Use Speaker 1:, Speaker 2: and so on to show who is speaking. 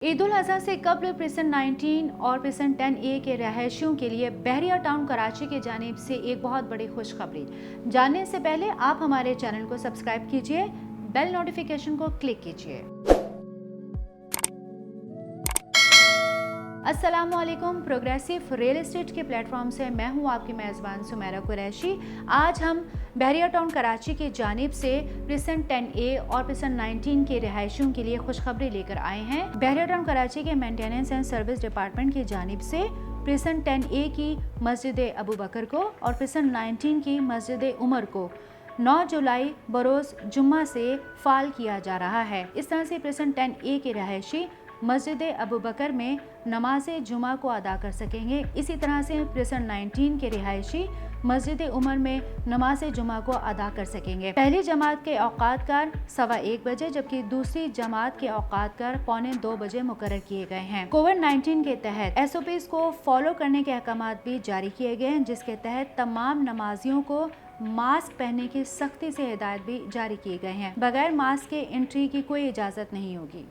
Speaker 1: ईद उल अजहा से कबल प्रिसन 19 और प्रिसन 10A के रहायशियों के लिए बहरिया टाउन कराची की जानिब से एक बहुत बड़ी खुशखबरी। जानने से पहले आप हमारे चैनल को सब्सक्राइब कीजिए, बेल नोटिफिकेशन को क्लिक कीजिए। अस्सलामुअलैकुम। प्रोग्रेसिव रियल एस्टेट के प्लेटफॉर्म से मैं हूं आपकी मेज़बान सुमेरा कुरैशी। आज हम बहरिया टाउन कराची की जानिब से प्रिसन 10A और प्रिसन 19 के रिहायशियों के लिए खुशखबरी लेकर आए हैं। बहरिया टाउन कराची के मेंटेनेंस एंड सर्विस डिपार्टमेंट की जानिब से प्रिसन 10A की मस्जिद अबू बकर को और प्रिसन 19 की मस्जिद उमर को 9 जुलाई बरोज़ जुम्मा से फाल किया जा रहा है। इस तरह से प्रिसन 10A के रहायशी मस्जिद अबू बकर में नमाज जुमा को अदा कर सकेंगे। इसी तरह से प्रिसन 19 के रिहायशी मस्जिद उमर में नमाज जुमा को अदा कर सकेंगे। पहली जमात के औकात कार 1:15 बजे जबकि दूसरी जमात के औकात कार 1:45 बजे मुकर्रर किए गए हैं। कोविड-19 के तहत SOPs को फॉलो करने के अहकामात भी जारी किए गए हैं, जिसके तहत तमाम नमाजियों को मास्क पहनने की सख्ती से हिदायत भी जारी किए गए हैं। बगैर मास्क के एंट्री की कोई इजाज़त नहीं होगी।